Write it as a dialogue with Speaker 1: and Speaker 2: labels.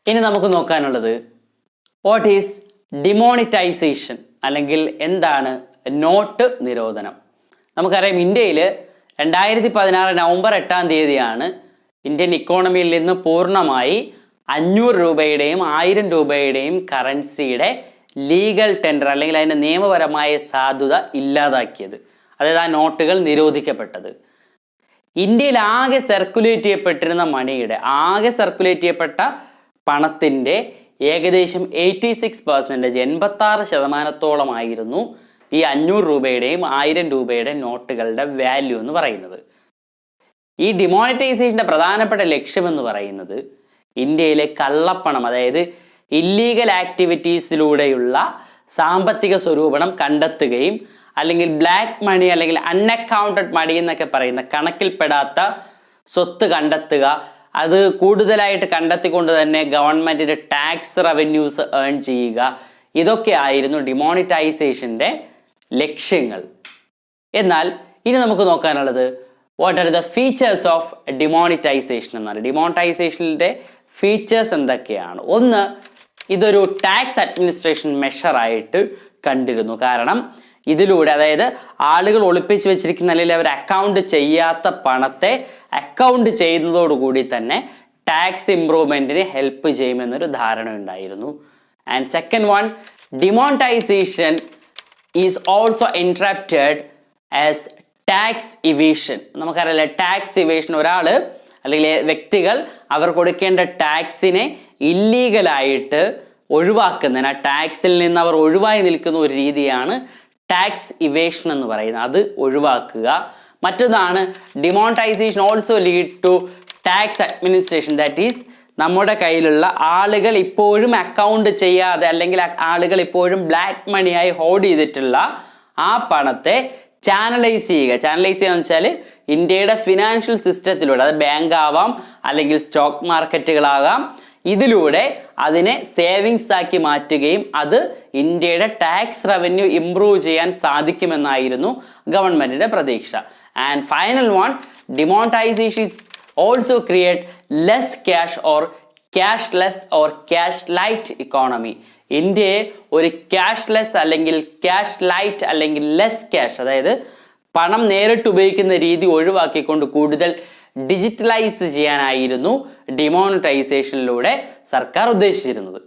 Speaker 1: ഇനി നമുക്ക് നോക്കാനുള്ളത് വാട്ട് ഈസ് ഡിമോണിറ്റൈസേഷൻ അല്ലെങ്കിൽ എന്താണ് നോട്ട് നിരോധനം. നമുക്കറിയാം ഇന്ത്യയിൽ 2016 നവംബർ 8 തീയതിയാണ് ഇന്ത്യൻ ഇക്കോണമിയിൽ നിന്ന് പൂർണ്ണമായി 500 രൂപയുടെയും 1000 രൂപയുടെയും കറൻസിയുടെ ലീഗൽ ടെൻഡർ അല്ലെങ്കിൽ അതിൻ്റെ നിയമപരമായ സാധുത ഇല്ലാതാക്കിയത്. അതായത് ആ നോട്ടുകൾ നിരോധിക്കപ്പെട്ടത്. ഇന്ത്യയിൽ ആകെ സർക്കുലേറ്റ് ചെയ്യപ്പെട്ടിരുന്ന മണിയുടെ സർക്കുലേറ്റ് ചെയ്യപ്പെട്ട പണത്തിൻ്റെ ഏകദേശം 86%, 86% ഈ 500 രൂപയുടെയും 1000 രൂപയുടെ നോട്ടുകളുടെ വാല്യൂ എന്ന് പറയുന്നത്. ഈ ഡിമോണിറ്റൈസേഷൻ്റെ പ്രധാനപ്പെട്ട ലക്ഷ്യമെന്ന് പറയുന്നത് ഇന്ത്യയിലെ കള്ളപ്പണം, അതായത് ഇല്ലീഗൽ ആക്ടിവിറ്റീസിലൂടെയുള്ള സാമ്പത്തിക സ്വരൂപണം കണ്ടെത്തുകയും അല്ലെങ്കിൽ ബ്ലാക്ക് മണി അല്ലെങ്കിൽ അൺഅക്കൗണ്ടഡ് മണി എന്നൊക്കെ പറയുന്ന കണക്കിൽപ്പെടാത്ത സ്വത്ത് കണ്ടെത്തുക, അത് കൂടുതലായിട്ട് കണ്ടെത്തിക്കൊണ്ട് തന്നെ ഗവൺമെൻറ്റിൻ്റെ ടാക്സ് റവന്യൂസ് ഏൺ ചെയ്യുക, ഇതൊക്കെ ആയിരുന്നു ഡിമോണിറ്റൈസേഷൻ്റെ ലക്ഷ്യങ്ങൾ. എന്നാൽ ഇനി നമുക്ക് നോക്കാനുള്ളത് what are the features of demonetisation എന്നാണ്. ഡിമോണിറ്റൈസേഷൻ്റെ ഫീച്ചേഴ്സ് എന്തൊക്കെയാണ്? ഒന്ന്, ഇതൊരു ടാക്സ് അഡ്മിനിസ്ട്രേഷൻ മെഷറായിട്ട് കണ്ടിരുന്നു. കാരണം ഇതിലൂടെ, അതായത് ആളുകൾ ഒളിപ്പിച്ച് വെച്ചിരിക്കുന്ന അല്ലെങ്കിൽ അവർ അക്കൗണ്ട് ചെയ്യാത്ത പണത്തെ അക്കൗണ്ട് ചെയ്യുന്നതോടുകൂടി തന്നെ ടാക്സ് ഇംപ്രൂവ്മെൻറ്റിന് ഹെൽപ്പ് ചെയ്യുമെന്നൊരു ധാരണ ഉണ്ടായിരുന്നു. And second one, demonetisation is also interrupted as tax evasion. നമുക്കറിയാം ടാക്സ് ഇവേഷൻ, ഒരാൾ അല്ലെങ്കിൽ വ്യക്തികൾ അവർ കൊടുക്കേണ്ട ടാക്സിനെ ഇല്ലീഗലായിട്ട് ഒഴിവാക്കുന്നതിന്, ആ ടാക്സിൽ നിന്ന് അവർ ഒഴിവായി നിൽക്കുന്ന ഒരു രീതിയാണ് ടാക്സ് ഇവേഷൻ എന്ന് പറയുന്നത്. അത് ഒഴിവാക്കുക. മറ്റൊന്നാണ് demonetisation also lead to tax administration. That is നമ്മുടെ കയ്യിലുള്ള ആളുകൾ ഇപ്പോഴും അക്കൗണ്ട് ചെയ്യാതെ അല്ലെങ്കിൽ ആളുകൾ ഇപ്പോഴും ബ്ലാക്ക് മണിയായി ഹോൾഡ് ചെയ്തിട്ടുള്ള ആ പണത്തെ ചാനലൈസ് ചെയ്യുക. ചാനലൈസ് ചെയ്യുക എന്ന് വെച്ചാൽ ഇന്ത്യയുടെ ഫിനാൻഷ്യൽ സിസ്റ്റത്തിലൂടെ, അത് ബാങ്ക് ആവാം അല്ലെങ്കിൽ സ്റ്റോക്ക് മാർക്കറ്റുകളാകാം, ഇതിലൂടെ അതിനെ സേവിങ്സ് ആക്കി മാറ്റുകയും അത് ഇന്ത്യയുടെ ടാക്സ് റവന്യൂ ഇംപ്രൂവ് ചെയ്യാൻ സാധിക്കുമെന്നായിരുന്നു ഗവൺമെൻറ്റിൻ്റെ പ്രതീക്ഷ. And final one, demonetisation is also create less cash or cashless or cash light economy. ഇന്ത്യയെ ഒരു ക്യാഷ്ലെസ് അല്ലെങ്കിൽ ക്യാഷ് ലൈറ്റ് അല്ലെങ്കിൽ ലെസ് ക്യാഷ്, അതായത് പണം നേരിട്ട് ഉപയോഗിക്കുന്ന രീതി ഒഴിവാക്കിക്കൊണ്ട് കൂടുതൽ ഡിജിറ്റലൈസ് ചെയ്യാനായിരുന്നു ഡിമോണിറ്റൈസേഷനിലൂടെ സർക്കാർ ഉദ്ദേശിച്ചിരുന്നത്.